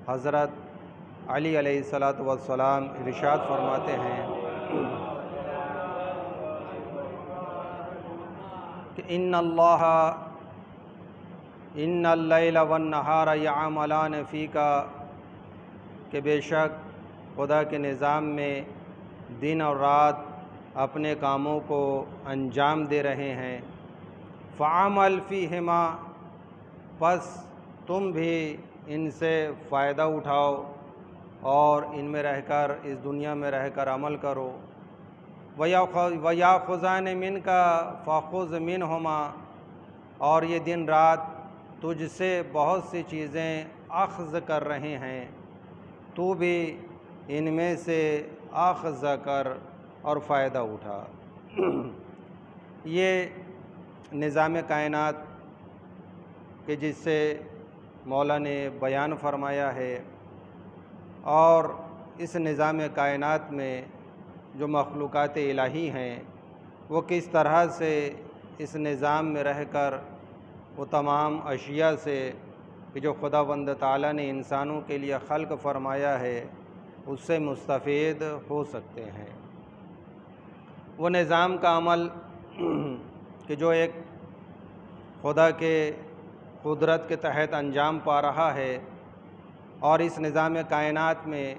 हज़रत अली अलैहिस्सलातु वस्सलाम इरशाद फरमाते हैं कि इन्नल लैला वन नहारा यअमलान फ़ीका, कि बेशक खुदा के निज़ाम में दिन और रात अपने कामों को अंजाम दे रहे हैं। फ़अमल फ़ीहिमा, बस तुम भी इनसे फ़ायदा उठाओ और इनमें रहकर, इस दुनिया में रहकर अमल करो। वयाख़ुज़ान मिनका फ़ख़ुज़ मिनहुमा, और ये दिन रात तुझसे बहुत सी चीज़ें अख़ज़ कर रहे हैं, तू भी इनमें से अख़ज़ कर और फ़ायदा उठा। ये निज़ाम कायनात कि जिससे मौला ने बयान फरमाया है, और इस निज़ाम कायनात में जो मखलूक़ात इलाही हैं वो किस तरह से इस निज़ाम में रहकर वो तमाम अशिया से कि जो खुदावंद ताला ने इंसानों के लिए खल्क़ फरमाया है उससे मुस्तफ़ीद हो सकते हैं। वो निज़ाम का अमल कि जो एक खुदा के कुदरत के तहत अंजाम पा रहा है, और इस निज़ाम कायनात में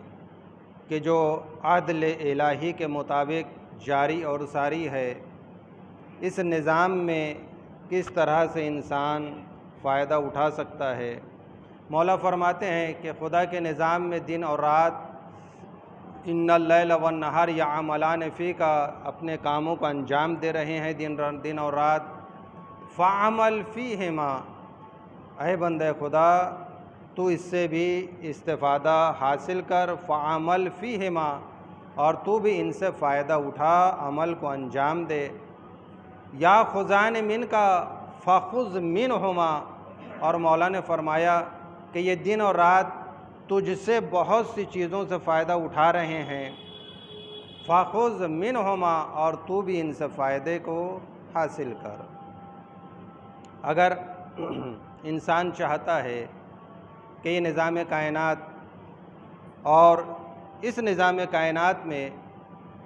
कि जो अदल इलाही के मुताबिक जारी और सारी है, इस निज़ाम में किस तरह से इंसान फ़ायदा उठा सकता है। मौला फरमाते हैं कि खुदा के निज़ाम में दिन और रात, इन्नल लैल वन नहार यअमलान फ़ीका, अपने कामों को अंजाम दे रहे हैं दिन और रात। फ़अमल फ़ीहिमा, अहे बंदे खुदा तू इससे भी इस्तिफ़ादा हासिल कर। फ़अमल फ़ीहिमा, और तू भी इनसे फ़ायदा उठा, अमल को अंजाम दे। या खुज़ान मिनका फ़ख़ुज़ मिनहुमा, और मौला ने फ़रमाया कि ये दिन और रात तुझसे बहुत सी चीज़ों से फ़ायदा उठा रहे हैं। फ़ख़ुज़ मिनहुमा, और तू भी इनसे फ़ायदे को हासिल कर। अगर इंसान चाहता है कि ये निज़ाम कायनात, और इस निज़ाम कायनात में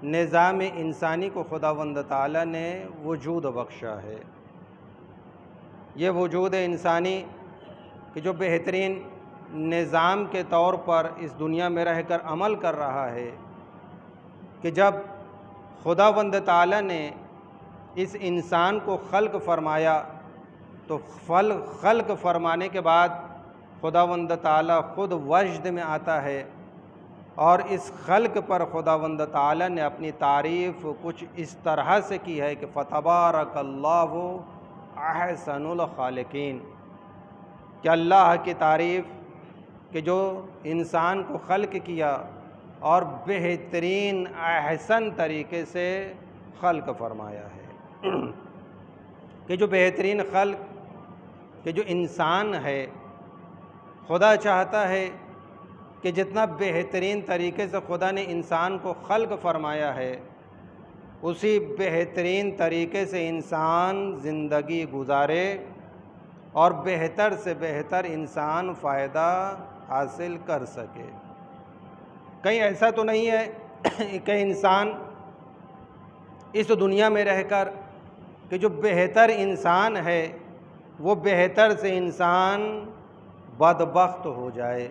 निज़ाम इंसानी को खुदावंद ताला ने वजूद बख्शा है। ये वजूद इंसानी कि जो बेहतरीन निज़ाम के तौर पर इस दुनिया में रहकर अमल कर रहा है, कि जब खुदावंद ताला ने इस इंसान को खल्क़ फरमाया तो खल्क़ फरमाने के बाद खुदावंद ताला ख़ुद वजद में आता है, और इस खल्क़ पर खुदावंद ताला ने अपनी तारीफ़ कुछ इस तरह से की है कि फ़तबारकल्लाहु अहसनुल खालिकीन, कि अल्लाह की तारीफ़ कि जो इंसान को खल्क़ किया और बेहतरीन अहसन तरीके से खल्क़ फरमाया है। कि जो बेहतरीन खल्क़ कि जो इंसान है, खुदा चाहता है कि जितना बेहतरीन तरीके से खुदा ने इंसान को खल्क़ फरमाया है, उसी बेहतरीन तरीके से इंसान ज़िंदगी गुजारे और बेहतर से बेहतर इंसान फ़ायदा हासिल कर सके। कहीं ऐसा तो नहीं है कि इंसान इस दुनिया में रहकर कि जो बेहतर इंसान है वो बेहतर से इंसान बदबख्त हो जाए।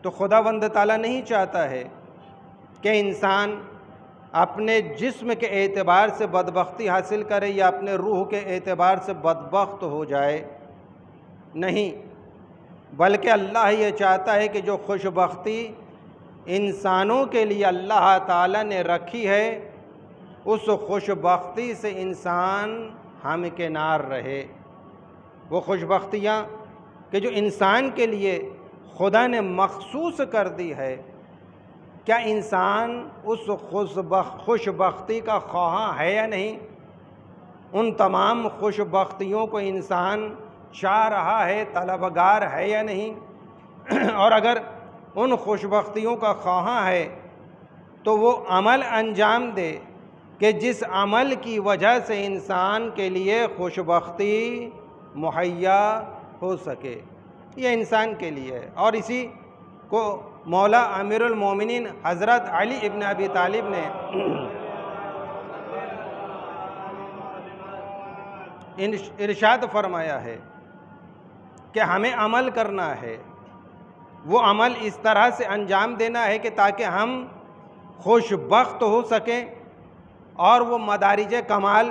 तो खुदावंद ताला नहीं चाहता है कि इंसान अपने जिस्म के एतबार से बदबख्ती हासिल करे या अपने रूह के एतबार से बदबख्त हो जाए, नहीं, बल्कि अल्लाह ये चाहता है कि जो खुशबख्ती इंसानों के लिए अल्लाह ताला ने रखी है, उस खुशबख्ती से इंसान हमकिनार रहे। वो खुशबख्तियाँ कि जो इंसान के लिए खुदा ने मखसूस कर दी है, क्या इंसान उस खुशबख्ती का ख्वाह है या नहीं? उन तमाम खुशबख्तियों को इंसान चाह रहा है, तलबगार है या नहीं? और अगर उन खुशबख्तियों का ख्वाह है तो वो अमल अंजाम दे कि जिस अमल की वजह से इंसान के लिए खुशबख्ती मुहैया हो सके। ये इंसान के लिए है। और इसी को मौला अमीरुल मोमिनीन हज़रत अली इब्न अबी तालिब ने इरशाद फरमाया है कि हमें अमल करना है, वो अमल इस तरह से अंजाम देना है कि ताकि हम खुशबख्त हो सकें और वो मदारिज कमाल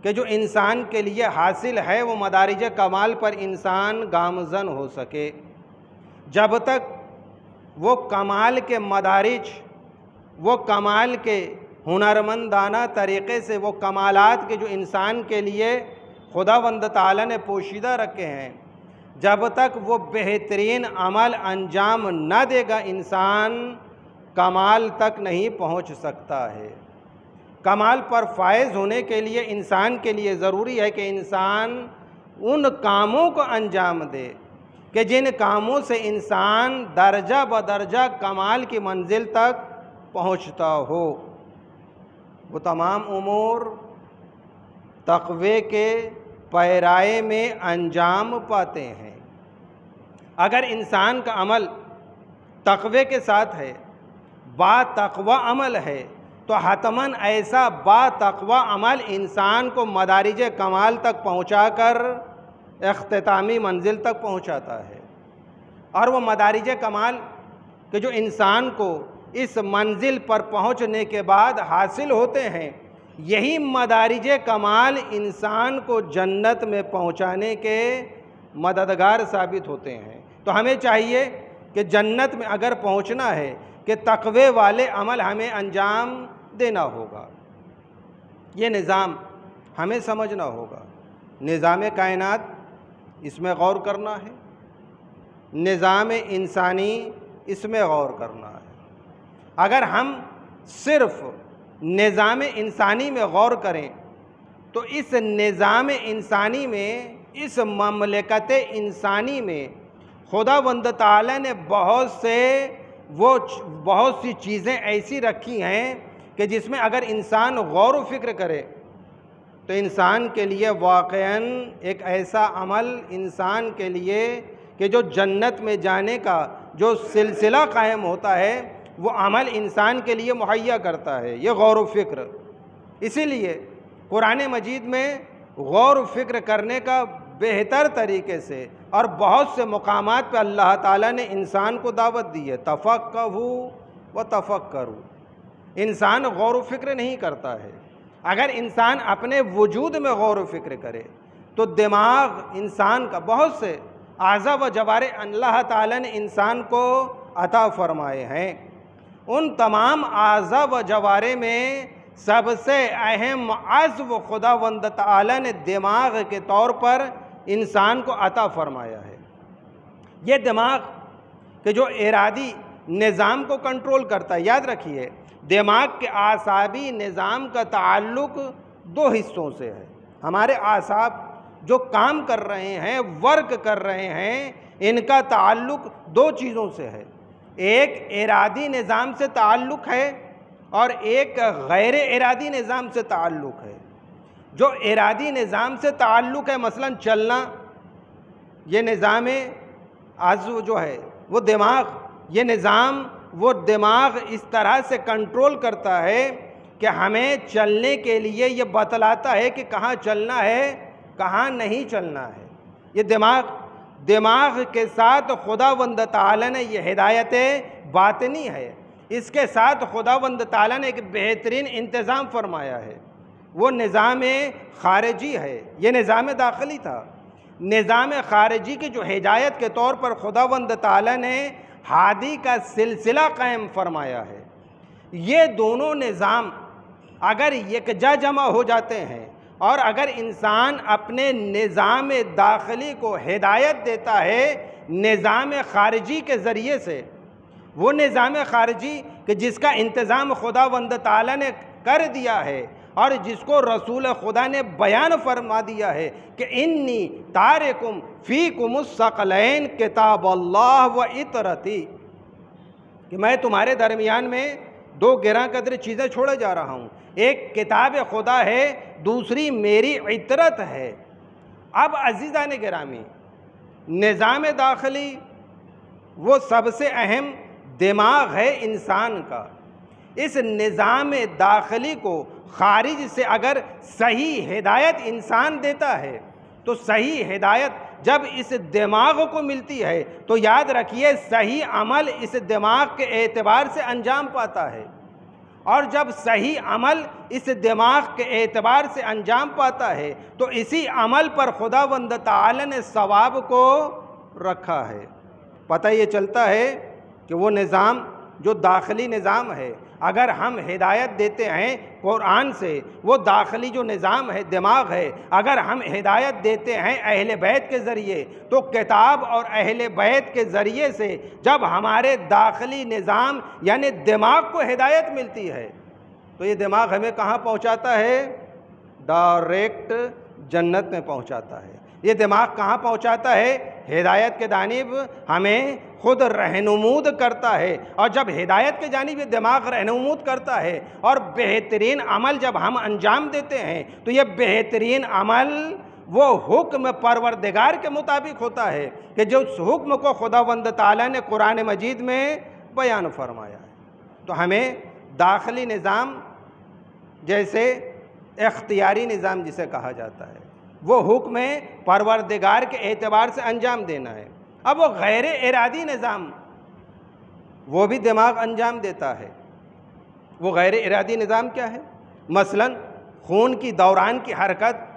के जो इंसान के लिए हासिल है वो मदारिज कमाल पर इंसान गामज़न हो सके। जब तक वो कमाल के मदारिज, वो कमाल के हुनरमंदाना तरीक़े से वो कमालात के जो इंसान के लिए खुदावंद ताला ने पोशीदा रखे हैं, जब तक वो बेहतरीन अमल अंजाम न देगा इंसान कमाल तक नहीं पहुंच सकता है। कमाल पर फायज़ होने के लिए इंसान के लिए ज़रूरी है कि इंसान उन कामों को अंजाम दे कि जिन कामों से इंसान दर्जा बदर्जा कमाल की मंजिल तक पहुंचता हो। वो तमाम उमूर तक़वे के पैराए में अंजाम पाते हैं। अगर इंसान का अमल तक़वे के साथ है, बातक़वा अमल है, तो हतमन ऐसा बातक़वा अमल इंसान को मदारिज कमाल तक पहुँचाकर इख्तितामी मंजिल तक पहुँचाता है। और वो मदारिज कमाल के जो इंसान को इस मंजिल पर पहुँचने के बाद हासिल होते हैं, यही मदारिज कमाल इंसान को जन्नत में पहुँचाने के मददगार साबित होते हैं। तो हमें चाहिए कि जन्नत में अगर पहुँचना है कि तक़वे वाले अमल हमें अंजाम देना होगा। ये निज़ाम हमें समझना होगा। निज़ाम कायनात, इसमें गौर करना है। निज़ाम इंसानी, इसमें गौर करना है। अगर हम सिर्फ़ निज़ाम इंसानी में गौर करें तो इस निज़ाम इंसानी में, इस ममलकत इंसानी में खुदावंद ताला ने बहुत सी चीज़ें ऐसी रखी हैं कि जिसमें अगर इंसान गौर व फिक्र करे तो इंसान के लिए वाक़ईन एक ऐसा अमल इंसान के लिए कि जो जन्नत में जाने का जो सिलसिला कायम होता है वो अमल इंसान के लिए मुहैया करता है, ये गौर व फिक्र। इसीलिए कुरान मजीद में गौर व फिक्र करने का बेहतर तरीके से और बहुत से मकामात पे अल्लाह ताला ने इंसान को दावत दी है, तफ़क्कहू व तफ़क्करू। इंसान गौर व फिक्र नहीं करता है। अगर इंसान अपने वजूद में गौर व फिक्र करे तो दिमाग इंसान का, बहुत से आज़ा व जवारे अल्लाह ताला ने इंसान को अता फरमाए हैं। उन तमाम आज़ा व जवारे में सबसे अहम अज़्व खुदावंद ताला ने दिमाग के तौर पर इंसान को अता फरमाया है। ये दिमाग के जो इरादी निज़ाम को कंट्रोल करता है। याद रखिए, दिमाग के आसाबी निज़ाम का ताल्लुक़ दो हिस्सों से है। हमारे आसाब जो काम कर रहे हैं, वर्क कर रहे हैं, इनका ताल्लुक़ दो चीज़ों से है। एक इरादी निज़ाम से ताल्लुक़ है और एक गैर इरादी निज़ाम से ताल्लुक़ है। जो इरादी निज़ाम से ताल्लुक़ है, मसलन चलना, ये निज़ाम आज़ू जो है वो दिमाग, ये निज़ाम वो दिमाग इस तरह से कंट्रोल करता है कि हमें चलने के लिए ये बतलाता है कि कहाँ चलना है, कहाँ नहीं चलना है। ये दिमाग के साथ खुदावंद ताला ने ये हिदायत बातिनी है, इसके साथ खुदावंद ताला ने एक बेहतरीन इंतज़ाम फरमाया है। वो निज़ाम ख़ारिजी है, ये निज़ाम दाखिली था। निज़ाम ख़ारिजी की जो हिदायत के तौर पर खुदावंद ताला ने हादी का सिलसिला कायम फरमाया है। ये दोनों निज़ाम अगर यकजा जमा हो जाते हैं और अगर इंसान अपने निज़ाम दाखिली को हिदायत देता है निज़ाम ख़ारिजी के ज़रिए से, वो निज़ाम ख़ारिजी कि जिसका इंतज़ाम खुदावंद ताला ने कर दिया है और जिसको रसूल खुदा ने बयान फरमा दिया है कि इन्नी तारिकुम फ़ीकुमुस सकलैन किताब अल्लाह व इतरती, कि मैं तुम्हारे दरमियान में दो गिरा कदर चीज़ें छोड़े जा रहा हूँ। एक किताब खुदा है, दूसरी मेरी इतरत है। अब अज़ीज़ान गिरामी, निज़ाम दाखिली वो सबसे अहम दिमाग है इंसान का। इस निज़ाम दाखिली को खारिज से अगर सही हिदायत इंसान देता है तो सही हिदायत जब इस दिमाग को मिलती है तो याद रखिए सही अमल इस दिमाग के एतबार से अंजाम पाता है, और जब सही अमल इस दिमाग के एतबार से अंजाम पाता है तो इसी अमल पर खुदावंद ताला ने सवाब को रखा है। पता ये चलता है कि वो निज़ाम जो दाखिली निज़ाम है, अगर हम हिदायत देते हैं कुरान से, वो दाखिली जो निज़ाम है, दिमाग है, अगर हम हिदायत देते हैं अहले बैत के ज़रिए, तो किताब और अहले बैत के ज़रिए से जब हमारे दाखिली निज़ाम यानी दिमाग को हिदायत मिलती है तो ये दिमाग हमें कहाँ पहुँचाता है? डायरेक्ट जन्नत में पहुँचाता है। ये दिमाग कहाँ पहुँचाता है? हिदायत के जानिब हमें खुद रहनुमूद करता है, और जब हिदायत के जानिब ये दिमाग रहनुमूद करता है और बेहतरीन अमल जब हम अंजाम देते हैं तो ये बेहतरीन अमल वो हुक्म परवरदिगार के मुताबिक होता है कि जो उस हुक्म को खुदावंद ताला ने कुरान मजीद में बयान फरमाया है। तो हमें दाखिली निज़ाम जैसे इख्तियारी निज़ाम जिसे कहा जाता है, वो हुक्म परवरदिगार के एतबार से अंजाम देना है। अब वो गैर इरादी निज़ाम वो भी दिमाग अंजाम देता है। वो गैर इरादी निज़ाम क्या है? मसलन खून की दौरान की हरकत,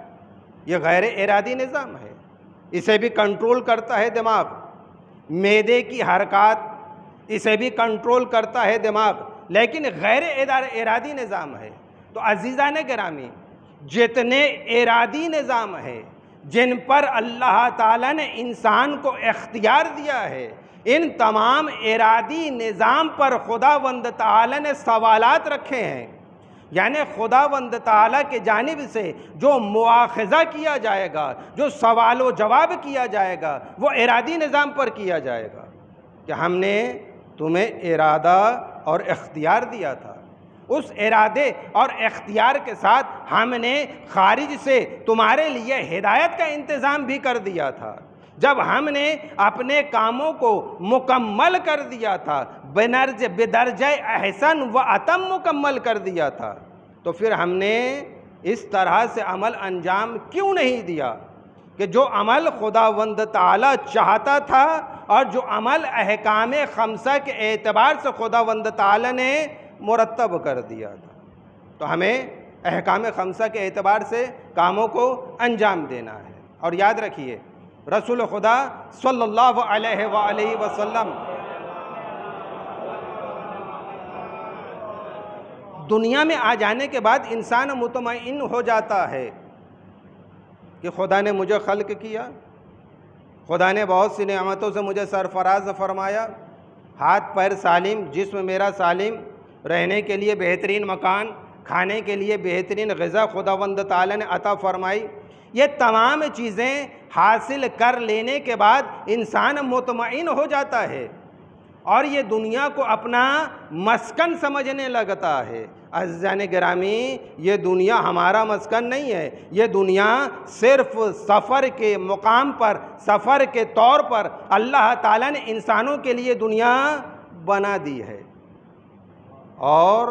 ये गैर इरादी निज़ाम है, इसे भी कंट्रोल करता है दिमाग। मैदे की हरकत, इसे भी कंट्रोल करता है दिमाग, लेकिन गैर इरादी निज़ाम है। तो अज़ीज़ान गिरामी, जितने इरादी निज़ाम है जिन पर अल्लाह ताला ने इंसान को इख्तियार दिया है, इन तमाम इरादी निज़ाम पर खुदावंद ताला ने सवालात रखे हैं। यानी खुदावंद ताला के जानिब से जो मुआखज़ा किया जाएगा, जो सवाल व जवाब किया जाएगा, वो इरादी निज़ाम पर किया जाएगा कि हमने तुम्हें इरादा और इख्तियार दिया था, उस इरादे और इख्तियार के साथ हमने खारिज से तुम्हारे लिए हिदायत का इंतज़ाम भी कर दिया था। जब हमने अपने कामों को मुकम्मल कर दिया था, बेदर्जे अहसन व अतम मुकम्मल कर दिया था, तो फिर हमने इस तरह से अमल अंजाम क्यों नहीं दिया कि जो अमल खुदावंद ताला चाहता था और जो अमल अहकाम खमसा के एतबार से खुदावंद ताला ने मुरत्तब कर दिया था। तो हमें अहकाम खमसा के एतबार से कामों को अंजाम देना है। और याद रखिए, रसूल खुदा सल्लल्लाहु अलैहि वसल्लम दुनिया में आ जाने के बाद इंसान मुतमईन हो जाता है कि खुदा ने मुझे खल्क किया, खुदा ने बहुत सी नेमतों से मुझे सरफराज फरमाया, हाथ पैर सालिम, जिस्म मेरा सालिम, रहने के लिए बेहतरीन मकान, खाने के लिए बेहतरीन ग़िज़ा खुदावंद ताला ने अता फरमाई। ये तमाम चीज़ें हासिल कर लेने के बाद इंसान मुतमईन हो जाता है और ये दुनिया को अपना मस्कन समझने लगता है। अज़ीज़ान गिरामी, ये दुनिया हमारा मस्कन नहीं है, ये दुनिया सिर्फ सफ़र के मुकाम पर, सफ़र के तौर पर अल्लाह ताला ने इंसानों के लिए दुनिया बना दी है। और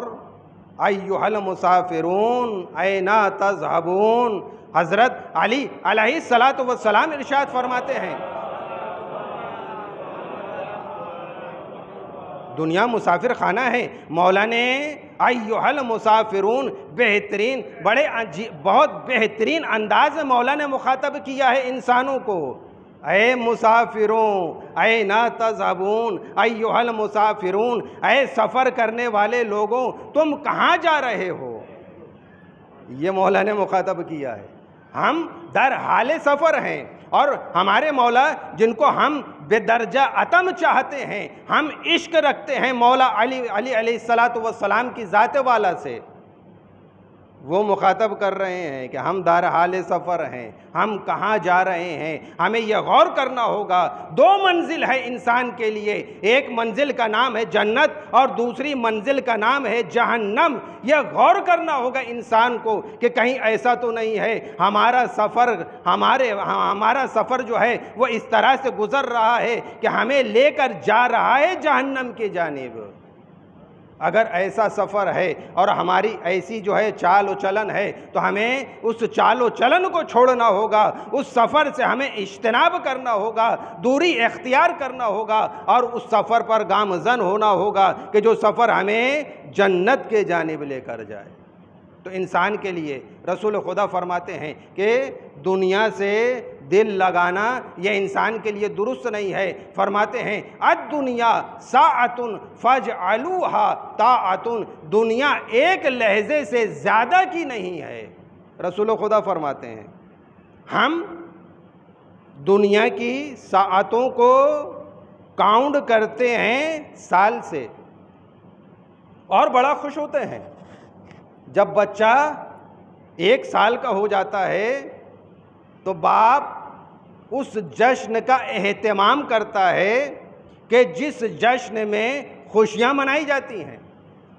अय्युहल मुसाफिरून ऐना तज़हबून, हज़रत अली अलैहिस्सलातु वस्सलाम इरशाद फरमाते हैं, दुनिया मुसाफिर खाना है। मौला ने अय्युहल मुसाफिरून बेहतरीन, बहुत बेहतरीन अंदाज में मौला ने मुखातब किया है इंसानों को, ऐ मुसाफिरून ऐना तज़हबून, अय्युहल मुसाफिरून, ऐ सफ़र करने वाले लोगों तुम कहाँ जा रहे हो। ये मौला ने मुखातब किया है। हम दर हाल सफ़र हैं और हमारे मौला जिनको हम बेदर्जा अतम चाहते हैं, हम इश्क रखते हैं मौला अली अलैहिस्सलातु वस्सलाम की ज़ात वाला से, वो मुखातब कर रहे हैं कि हम दारहाल सफ़र हैं, हम कहाँ जा रहे हैं, हमें यह गौर करना होगा। दो मंजिल है इंसान के लिए, एक मंजिल का नाम है जन्नत और दूसरी मंजिल का नाम है जहन्नम। यह गौर करना होगा इंसान को कि कहीं ऐसा तो नहीं है हमारा सफ़र जो है वो इस तरह से गुजर रहा है कि हमें लेकर जा रहा है जहन्नम की जानिब। अगर ऐसा सफ़र है और हमारी ऐसी जो है चाल चलन है तो हमें उस चाल चलन को छोड़ना होगा, उस सफ़र से हमें इज्तिनाब करना होगा, दूरी इख्तियार करना होगा और उस सफ़र पर गामज़न होना होगा कि जो सफ़र हमें जन्नत के जानिब लेकर जाए। तो इंसान के लिए रसूल खुदा फरमाते हैं कि दुनिया से दिल लगाना यह इंसान के लिए दुरुस्त नहीं है। फरमाते हैं अद्दुनिया साअतुन फजअलूहा ताअतुन, दुनिया एक लहजे से ज़्यादा की नहीं है। रसूल खुदा फरमाते हैं हम दुनिया की साअतों को काउंट करते हैं साल से और बड़ा खुश होते हैं। जब बच्चा 1 साल का हो जाता है तो बाप उस जश्न का एहतमाम करता है कि जिस जश्न में खुशियां मनाई जाती हैं।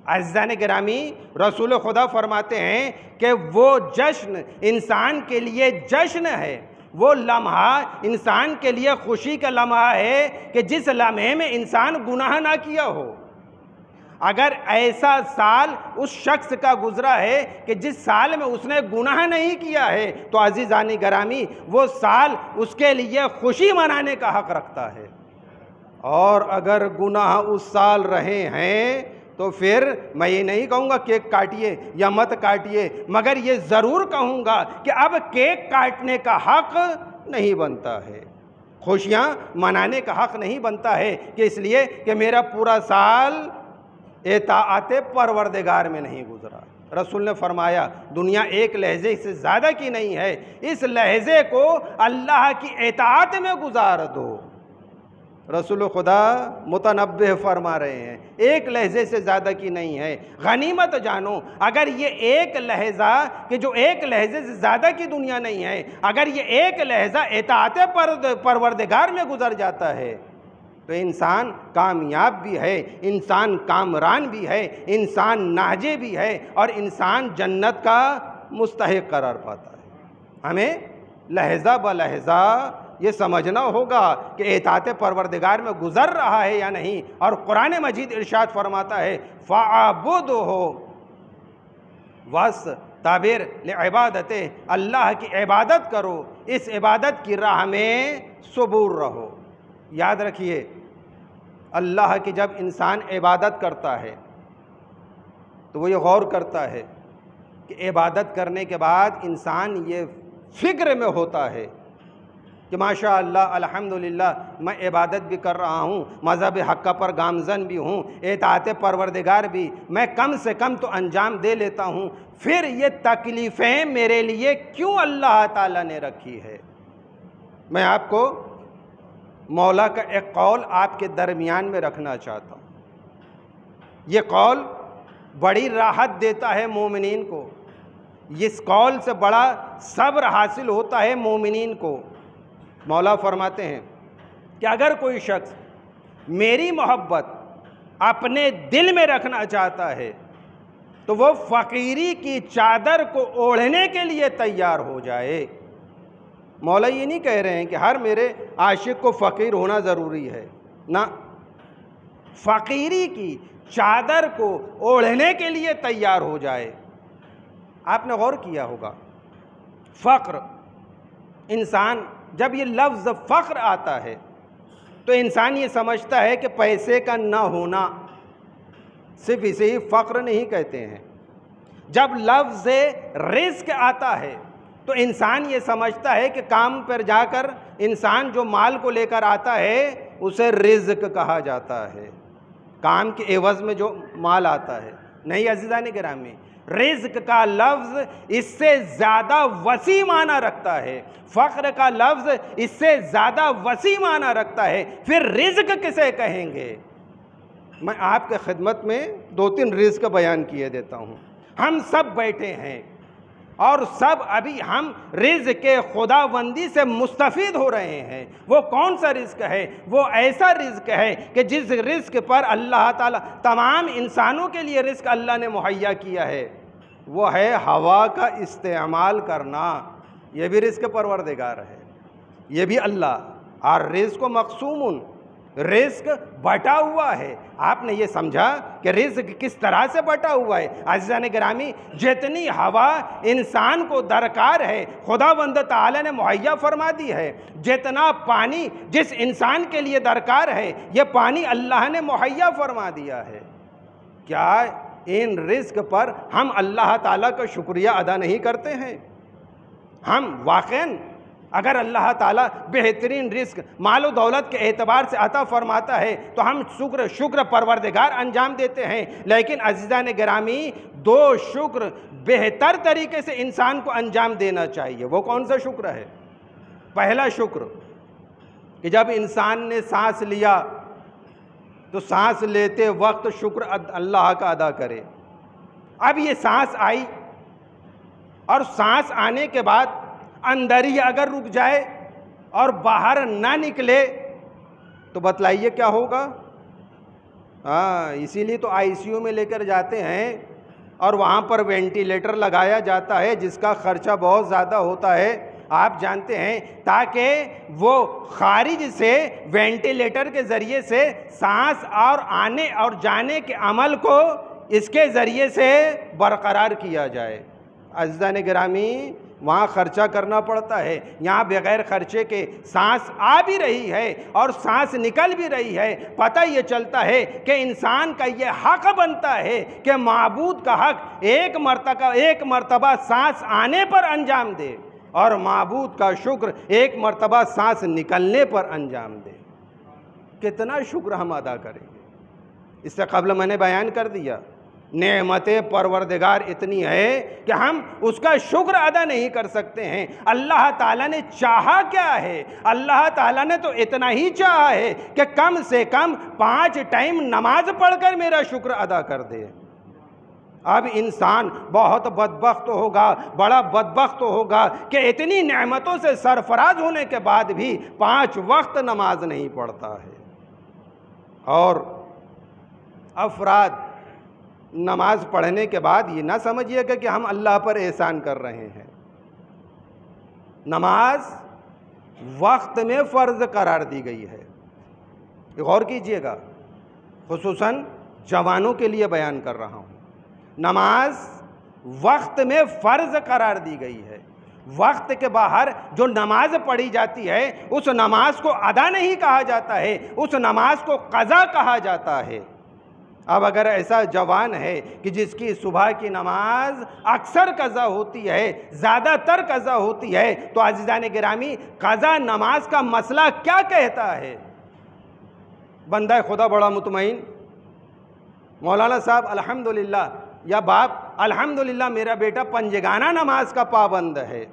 अज़ीज़ान गिरामी, रसूल खुदा फरमाते हैं कि वो जश्न इंसान के लिए जश्न है, वो लम्हा इंसान के लिए खुशी का लम्हा है कि जिस लम्हे में इंसान गुनाह ना किया हो। अगर ऐसा साल उस शख्स का गुजरा है कि जिस साल में उसने गुनाह नहीं किया है तो अज़ीज़ानी गरामी वो साल उसके लिए खुशी मनाने का हक़ रखता है। और अगर गुनाह उस साल रहे हैं तो फिर मैं ये नहीं कहूँगा केक काटिए या मत काटिए, मगर ये ज़रूर कहूँगा कि अब केक काटने का हक़ नहीं बनता है, खुशियाँ मनाने का हक़ नहीं बनता है कि इसलिए कि मेरा पूरा साल एताअते परवरदिगार में नहीं गुजरा। रसूल ने फरमाया दुनिया एक लहजे से ज़्यादा की नहीं है, इस लहजे को अल्लाह की एताअत में गुजार दो। रसूल खुदा मुतनब्बे फरमा रहे हैं एक लहजे से ज़्यादा की नहीं है। गनीमत जानो, अगर ये एक लहजा कि जो एक लहजे से ज़्यादा की दुनिया नहीं है, अगर ये एक लहजा एताअते परवरदिगार में गुजर जाता है तो इंसान कामयाब भी है, इंसान कामरान भी है, इंसान नाजे भी है और इंसान जन्नत का मुस्तहिक करार पाता है। हमें लहजा ब लहजा ये समझना होगा कि एताअत परवरदिगार में गुज़र रहा है या नहीं। और कुरान मजीद इरशाद फरमाता है फ़अबुदहु वस्तबिर लिइबादते, अल्लाह की इबादत करो, इस इबादत की राह में सबूर रहो। याद रखिए अल्लाह की जब इंसान इबादत करता है तो वो ये गौर करता है कि इबादत करने के बाद इंसान ये फ़िक्र में होता है कि माशा अल्लाह अल्हम्दुलिल्लाह मैं इबादत भी कर रहा हूँ, मज़हब हक़ पर गामज़न भी हूँ, एताअत परवरदिगार भी मैं कम से कम तो अंजाम दे लेता हूँ, फिर ये तकलीफ़ें मेरे लिए क्यों अल्लाह ताला ने रखी है। मैं आपको मौला का एक कौल आपके दरमियान में रखना चाहता हूँ। ये कौल बड़ी राहत देता है मोमिनीन को, इस कौल से बड़ा सब्र हासिल होता है मोमिनीन को। मौला फरमाते हैं कि अगर कोई शख्स मेरी मोहब्बत अपने दिल में रखना चाहता है तो वो फ़कीरी की चादर को ओढ़ने के लिए तैयार हो जाए। मौला ये नहीं कह रहे हैं कि हर मेरे आशिक को फ़कीर होना ज़रूरी है ना, फ़कीरी की चादर को ओढ़ने के लिए तैयार हो जाए। आपने गौर किया होगा फ़क्र, इंसान जब ये लफ्ज़ फ़क्र आता है तो इंसान ये समझता है कि पैसे का ना होना, सिर्फ इसे ही फ़क्र नहीं कहते हैं। जब लफ्ज़ रिज़्क़ आता है तो इंसान ये समझता है कि काम पर जाकर इंसान जो माल को लेकर आता है उसे रिज़्क़ कहा जाता है, काम के एवज़ में जो माल आता है। नहीं अज़ीज़ान गिरामी, रिज़्क़ का लफ्ज़ इससे ज़्यादा वसी माना रखता है, फ़क्र का लफ्ज़ इससे ज़्यादा वसी माना रखता है। फिर रिज़्क़ किसे कहेंगे? मैं आपके खिदमत में 2-3 रिज़्क़ बयान किए देता हूँ। हम सब बैठे हैं और सब अभी हम रिज़्क़ के खुदाबंदी से मुस्तफ़ीद हो रहे हैं। वो कौन सा रिज़्क़ है? वो ऐसा रिज़्क़ है कि जिस रिज़्क़ पर अल्लाह ताला तमाम इंसानों के लिए रिज़्क़ अल्लाह ने मुहैया किया है, वो है हवा का इस्तेमाल करना। ये भी रिज़्क़ परवरदिगार है, ये भी अल्लाह। और रिज़्क़ मक़सूमुन, रिज़्क़ बटा हुआ है। आपने ये समझा कि रिज़्क़ किस तरह से बटा हुआ है? अज़ीज़ान गिरामी, जितनी हवा इंसान को दरकार है खुदावंद ताला ने मुहैया फरमा दी है। जितना पानी जिस इंसान के लिए दरकार है, ये पानी अल्लाह ने मुहैया फरमा दिया है। क्या इन रिज़्क़ पर हम अल्लाह ताला का शुक्रिया अदा नहीं करते हैं? हम वाक़ईन अगर अल्लाह ताला बेहतरीन रिज़्क़ मालो दौलत के एतबार से अता फरमाता है तो हम शुक्र परवरदिगार अंजाम देते हैं। लेकिन अज़ीज़ान गिरामी, दो शुक्र बेहतर तरीके से इंसान को अंजाम देना चाहिए। वो कौन सा शुक्र है? पहला शुक्र कि जब इंसान ने सांस लिया तो सांस लेते वक्त शुक्र अल्लाह का अदा करे। अब ये सांस आई और सांस आने के बाद अंदर ही अगर रुक जाए और बाहर ना निकले तो बतलाइए क्या होगा? हाँ, इसीलिए तो आईसीयू में लेकर जाते हैं और वहाँ पर वेंटिलेटर लगाया जाता है जिसका खर्चा बहुत ज़्यादा होता है, आप जानते हैं, ताकि वो खारिज से वेंटिलेटर के ज़रिए से सांस और आने और जाने के अमल को इसके ज़रिए से बरकरार किया जाए। अज़ीज़ान गिरामी, वहाँ खर्चा करना पड़ता है, यहाँ बग़ैर खर्चे के सांस आ भी रही है और सांस निकल भी रही है। पता ये चलता है कि इंसान का ये हक़ बनता है कि माबूद का हक़ एक मरतबा सांस आने पर अंजाम दे और माबूद का शुक्र एक मरतबा सांस निकलने पर अंजाम दे। कितना शुक्र हम अदा करेंगे? इससे कबल मैंने बयान कर दिया, नेमतें परवरदिगार इतनी है कि हम उसका शुक्र अदा नहीं कर सकते हैं। अल्लाह ताला ने चाहा क्या है? अल्लाह ताला ने तो इतना ही चाहा है कि कम से कम 5 टाइम नमाज पढ़कर मेरा शुक्र अदा कर दे। अब इंसान बहुत बदबख्त होगा, बड़ा बदबख्त होगा कि इतनी नेमतों से सरफराज होने के बाद भी 5 वक्त नमाज नहीं पढ़ता है। और अफराद नमाज पढ़ने के बाद ये ना समझिएगा कि हम अल्लाह पर एहसान कर रहे हैं। नमाज वक्त में फ़र्ज़ करार दी गई है। गौर कीजिएगा, खुसूसन जवानों के लिए बयान कर रहा हूँ। नमाज वक्त में फ़र्ज़ करार दी गई है। वक्त के बाहर जो नमाज पढ़ी जाती है उस नमाज को अदा नहीं कहा जाता है, उस नमाज को क़ज़ा कहा जाता है। अब अगर ऐसा जवान है कि जिसकी सुबह की नमाज अक्सर क़ज़ा होती है, ज़्यादातर क़ज़ा होती है, तो अज़ीज़ान गिरामी, क़ज़ा नमाज का मसला क्या कहता है? बंदा खुदा बड़ा मुतमईन, मौलाना साहब अल्हम्दुलिल्लाह, या बाप अल्हम्दुलिल्लाह मेरा बेटा पंजगाना नमाज का पाबंद है।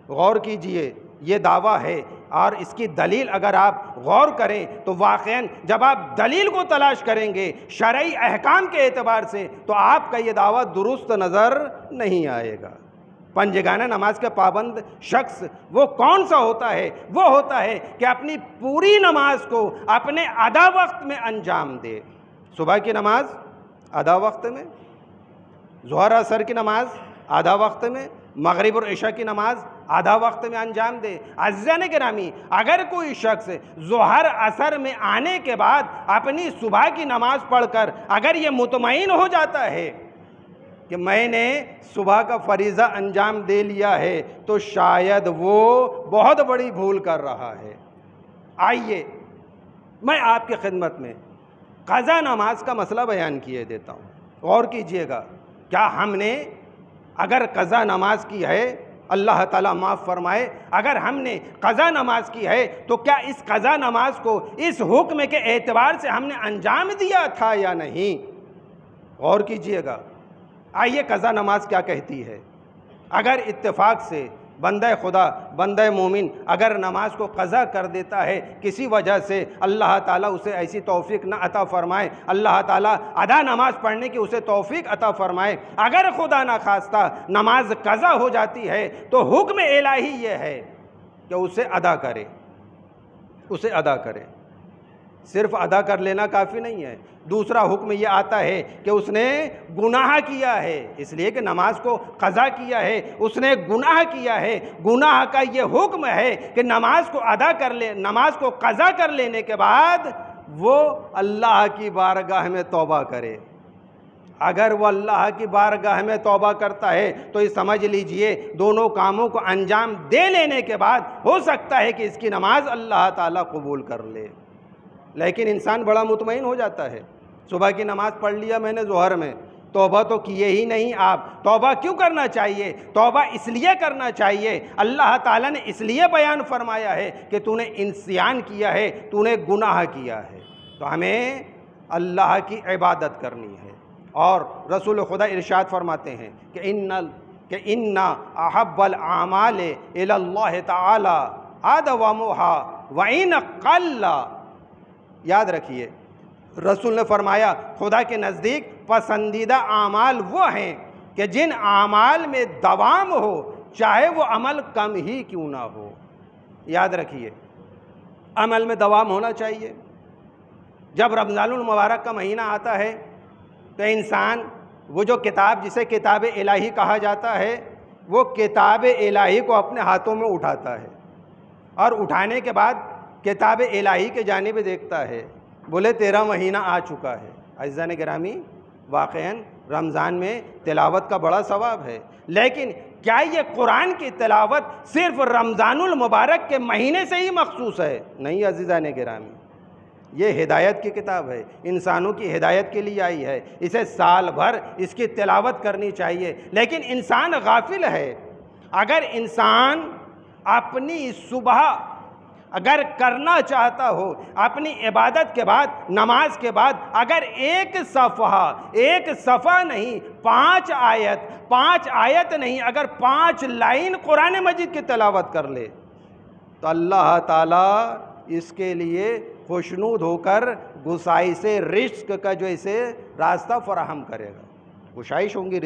गौर कीजिए, ये दावा है और इसकी दलील अगर आप गौर करें तो वाक़ईन जब आप दलील को तलाश करेंगे शरई अहकाम के एतबार से तो आपका ये दावा दुरुस्त नज़र नहीं आएगा। पंजगाना नमाज के पाबंद शख्स वो कौन सा होता है? वो होता है कि अपनी पूरी नमाज को अपने आधा वक्त में अंजाम दे। सुबह की नमाज आधा वक्त में, ज़ोहर असर की नमाज आधा वक्त में, मगरिब और इशा की नमाज आधा वक्त में अंजाम दे। अज़ीज़ान गिरामी, अगर कोई शख्स ज़ोहर असर में आने के बाद अपनी सुबह की नमाज पढ़कर अगर ये मुतमईन हो जाता है कि मैंने सुबह का फरीज़ा अंजाम दे लिया है, तो शायद वो बहुत बड़ी भूल कर रहा है। आइए मैं आपकी खिदमत में क़ज़ा नमाज का मसला बयान किए देता हूँ। गौर कीजिएगा, क्या हमने अगर क़ज़ा नमाज की है, अल्लाह ताला माफ़ फरमाए, अगर हमने क़ज़ा नमाज की है तो क्या इस क़ज़ा नमाज को इस हुक्म के एतबार से हमने अंजाम दिया था या नहीं? गौर कीजिएगा। आइए क़ज़ा नमाज क्या कहती है। अगर इत्तेफाक से बंदा खुदा, बंदा मोमिन अगर नमाज को क़ज़ा कर देता है किसी वजह से, अल्लाह ताला उसे ऐसी तौफ़ीक न अता फ़रमाए, अल्लाह ताला अदा नमाज पढ़ने की उसे तौफ़ीक अता फ़रमाए। अगर खुदा ना खास्ता नमाज क़ज़ा हो जाती है तो हुक्म इलाही ये है कि उसे अदा करे, उसे अदा करे। सिर्फ अदा कर लेना काफ़ी नहीं है, दूसरा हुक्म ये आता है कि उसने गुनाह किया है, इसलिए कि नमाज को क़ज़ा किया है, उसने गुनाह किया है। गुनाह का ये हुक्म है कि नमाज को अदा कर ले, नमाज को क़ज़ा कर लेने के बाद वो अल्लाह की बारगाह में तौबा करे। अगर वो अल्लाह की बारगाह में तौबा करता है तो ये समझ लीजिए दोनों कामों को अंजाम दे लेने के बाद हो सकता है कि इसकी नमाज अल्लाह ताला कबूल कर ले। लेकिन इंसान बड़ा मुतमईन हो जाता है, सुबह की नमाज पढ़ लिया मैंने ज़ोहर में, तौबा तो किए ही नहीं आप। तौबा क्यों करना चाहिए? तौबा इसलिए करना चाहिए, अल्लाह ताला ने इसलिए बयान फरमाया है कि तूने इंसियान किया है, तूने गुनाह किया है। तो हमें अल्लाह की इबादत करनी है। और रसूल खुदा इरशाद फरमाते हैं कि इन्ना अहब्बल आमाल इलल्लाह ताला अदवमुहा व इन क़ल्ला। याद रखिए, रसूल ने फरमाया खुदा के नज़दीक पसंदीदा आमाल वो हैं कि जिन आमाल में दवाम हो, चाहे वो अमल कम ही क्यों ना हो। याद रखिए, अमल में दवाम होना चाहिए। जब रमज़ानुल मुबारक का महीना आता है तो इंसान वो जो किताब, जिसे किताब इलाही कहा जाता है, वो किताब इलाही को अपने हाथों में उठाता है और उठाने के बाद किताब इलाही के जानिब देखता है, बोले तेरा महीना आ चुका है। अज़ीज़ान गिरामी, वाक़ईन रमज़ान में तिलावत का बड़ा सवाब है, लेकिन क्या ये कुरान की तिलावत सिर्फ रमज़ानुल मुबारक के महीने से ही मखसूस है? नहीं अज़ीज़ान गिरामी, ये हिदायत की किताब है, इंसानों की हिदायत के लिए आई है। इसे साल भर इसकी तिलावत करनी चाहिए, लेकिन इंसान गाफिल है। अगर इंसान अपनी सुबह अगर करना चाहता हो, अपनी इबादत के बाद, नमाज के बाद अगर एक सफ़ा नहीं 5 आयत नहीं, अगर 5 लाइन कुरान मजीद की तिलावत कर ले तो अल्लाह ताला इसके लिए खुशनूद होकर गुसाई से रिस्क का जो इसे रास्ता फराहम करेगा। गुशाइश होंगी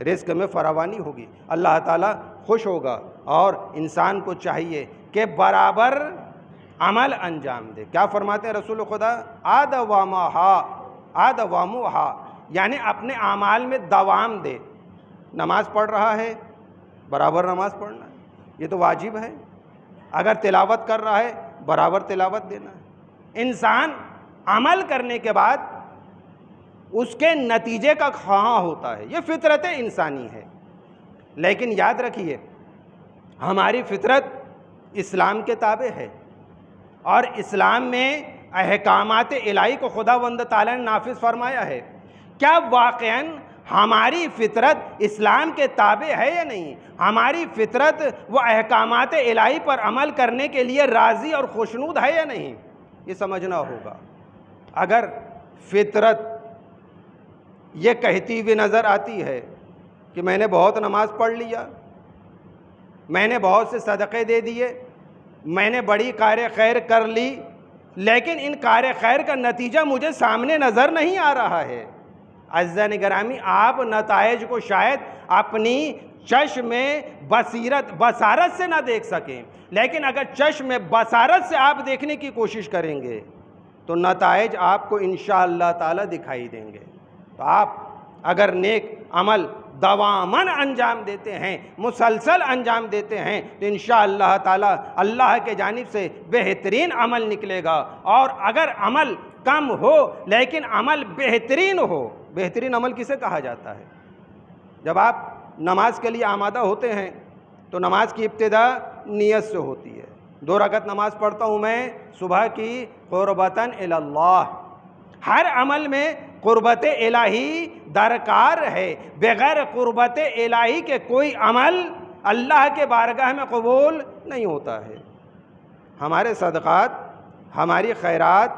रिस्क में फरावानी होगी, अल्लाह ताला खुश होगा। और इंसान को चाहिए कि बराबर अमल अंजाम दे। क्या फरमाते हैं रसूल खुदा? आदवामुहा, यानी अपने आमाल में दवाम दे। नमाज पढ़ रहा है, बराबर नमाज पढ़ना है, ये तो वाजिब है। अगर तिलावत कर रहा है, बराबर तिलावत देना है। इंसान अमल करने के बाद उसके नतीजे का ख्वाह होता है, ये फितरत इंसानी है। लेकिन याद रखिए, हमारी फितरत इस्लाम के ताबे है और इस्लाम में अहकामात इलाही को खुदावंद ताला ने नाफिज फरमाया है। क्या वाक़ईन हमारी फितरत इस्लाम के ताबे है या नहीं? हमारी फितरत वो अहकामात इलाही पर अमल करने के लिए राज़ी और खुशनूद है या नहीं? ये समझना होगा। अगर फितरत ये कहती हुई नज़र आती है कि मैंने बहुत नमाज पढ़ लिया, मैंने बहुत से सदक़े दे दिए, मैंने बड़ी कार्य खैर कर ली, लेकिन इन कार्य खैर का नतीजा मुझे सामने नज़र नहीं आ रहा है। अज़ीज़ान गिरामी, आप नताइज को शायद अपनी चश्म बसारत से ना देख सकें, लेकिन अगर चश्म बसारत से आप देखने की कोशिश करेंगे तो नताइज आपको इंशाअल्लाह ताला दिखाई देंगे। तो आप अगर नेक अमल दवामन अंजाम देते हैं, मुसलसल अंजाम देते हैं, तो इंशाअल्लाह ताला अल्लाह के जानिब से बेहतरीन अमल निकलेगा। और अगर अमल कम हो लेकिन अमल बेहतरीन हो, बेहतरीन अमल किसे कहा जाता है? जब आप नमाज के लिए आमादा होते हैं तो नमाज की इब्तिदा नियत से होती है। 2 रकत नमाज पढ़ता हूँ मैं सुबह की क़ुरबतन इलल्लाह। हर अमल में क़ुरबत इलाही दरकार है, बग़ैर क़ुरबत इलाही के कोई अमल अल्लाह के बारगाह में कबूल नहीं होता है। हमारे सदक़ात, हमारी खैरात,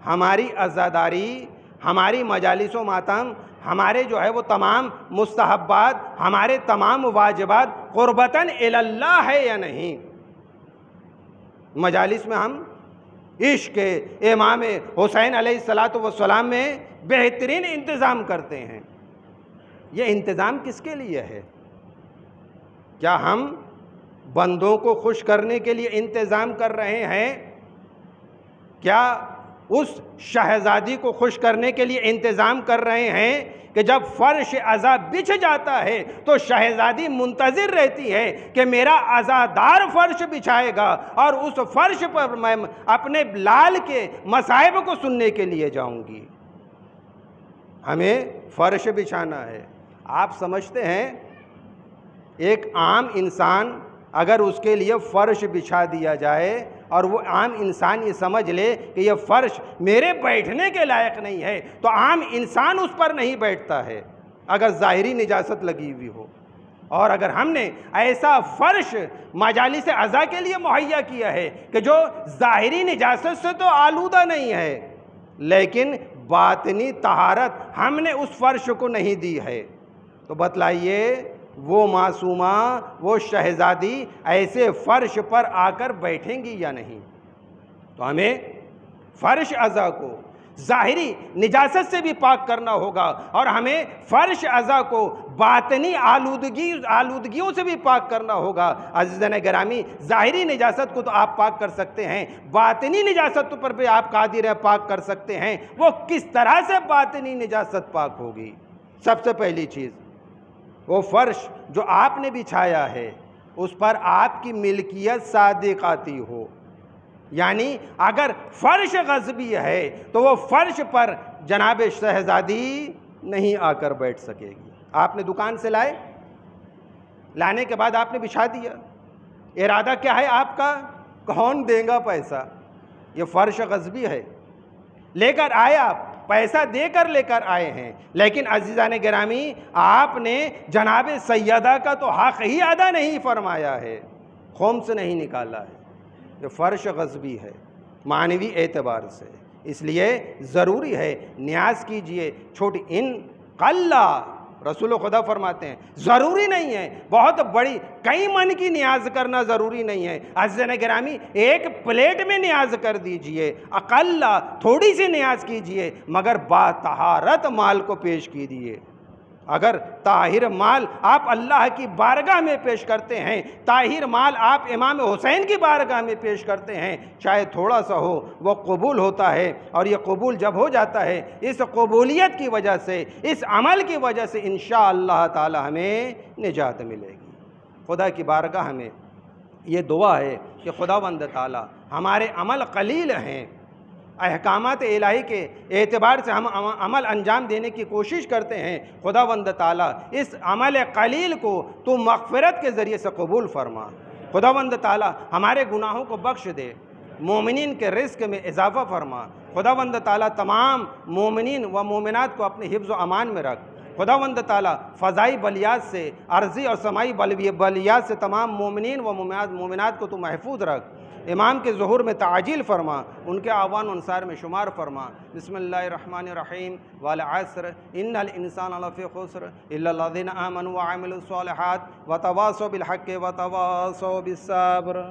हमारी अज़ादारी, हमारी मजालिस व मातम, हमारे जो है वो तमाम मुस्तहब्बात, हमारे तमाम वाजिबात क़ुर्बतन इलल्लाह है या नहीं। मजालिस में हम इश्क़ इमाम हुसैन अलैहिस्सलातु वस्सलाम में बेहतरीन इंतज़ाम करते हैं। ये इंतज़ाम किसके लिए है? क्या हम बंदों को खुश करने के लिए इंतज़ाम कर रहे हैं? क्या उस शहज़ादी को खुश करने के लिए इंतज़ाम कर रहे हैं कि जब फ़र्श अज़ा बिछ जाता है तो शहज़ादी मुंतज़िर रहती है कि मेरा अज़ादार फ़र्श बिछाएगा और उस फ़र्श पर मैं अपने लाल के मसाइब को सुनने के लिए जाऊंगी। हमें फ़र्श बिछाना है। आप समझते हैं एक आम इंसान अगर उसके लिए फ़र्श बिछा दिया जाए और वो आम इंसान ये समझ ले कि ये फ़र्श मेरे बैठने के लायक नहीं है, तो आम इंसान उस पर नहीं बैठता है अगर ज़ाहिरी निजासत लगी हुई हो। और अगर हमने ऐसा फ़र्श मजालिस अज़ा के लिए मुहैया किया है कि जो ज़ाहिरी निजासत से तो आलूदा नहीं है, लेकिन बातिनी तहारत हमने उस फ़र्श को नहीं दी है, तो बतलाइए वो मासूमा, वो शहज़ादी ऐसे फ़र्श पर आकर बैठेंगी या नहीं। तो हमें फ़र्श अज़ा को ज़ाहिरी निजासत से भी पाक करना होगा और हमें फ़र्श अज़ा को बातनी आलूदगियों से भी पाक करना होगा। अज़ीज़ान गिरामी, ज़ाहिरी निजासत को तो आप पाक कर सकते हैं, बातनी निजासत पर भी आप कादिर हैं पाक कर सकते हैं। वो किस तरह से बातनी निजासत पाक होगी? सबसे पहली चीज़, वो फ़र्श जो आपने बिछाया है उस पर आपकी मिल्कियत सादिक़ाती हो, यानी अगर फ़र्श गज़बी है तो वो फ़र्श पर जनाब शहज़ादी नहीं आकर बैठ सकेगी। आपने दुकान से लाए, लाने के बाद आपने बिछा दिया, इरादा क्या है आपका? कौन देगा पैसा? ये फ़र्श गज़बी है। लेकर आए, आप पैसा देकर लेकर आए हैं, लेकिन अज़ीज़ान गिरामी, आपने जनाब सैयदा का तो हक़ ही अदा नहीं फरमाया है, खुम्स नहीं निकाला है। ये फ़र्श गज़बी है मानवी एतबार से, इसलिए ज़रूरी है न्याज़ कीजिए। छोटी इन कल्ला, रसूल खुदा फरमाते हैं ज़रूरी नहीं है बहुत बड़ी कई मन की न्याज करना ज़रूरी नहीं है। अज़ीज़ान गिरामी, एक प्लेट में न्याज कर दीजिए, अक़ल्ला थोड़ी सी न्याज कीजिए, मगर बातहारत माल को पेश कीजिए। अगर ताहिर माल आप अल्लाह की बारगाह में पेश करते हैं, ताहिर माल आप इमाम हुसैन की बारगाह में पेश करते हैं, चाहे थोड़ा सा हो, वो कबूल होता है। और ये कबूल जब हो जाता है, इस कबूलियत की वजह से, इस अमल की वजह से इंशाअल्लाह ताला हमें निजात मिलेगी। खुदा की बारगाह में ये दुआ है कि खुदावंद ताला हमारे अमल कलील हैं, अहकामात इलाही के एतबार से हम अमल अंजाम देने की कोशिश करते हैं, खुदावंद ताला इस अमल कलील को तो मग़फ़िरत के ज़रिए से कबूल फरमा। खुदावंद ताला हमारे गुनाहों को बख्श दे, मोमिनीन के रिज़्क़ में इजाफ़ा फरमा। खुदावंद ताला तमाम मोमिनीन व मोमिनात को अपने हिफ्ज़ व अमान में रख। खुदावंद ताला फ़ज़ाई बलियात से, अर्ज़ी और समाई बलियात से तमाम मोमिनीन व मोमिनात को तो महफूज रख। इमाम के ज़ुहूर में ताजील फरमा, उनके आवान अंसार में शुमार फरमा। बिस्मिल्लाहिर्रहमानिर्रहीम, वल अस्र इन्नल इंसान लफ़ी खुस्र इल्लल्लज़ीना आमनु व अमिलुस्सॉलिहात व तवासौ बिल हक़्क़ि व तवासौ बिस्सब्र।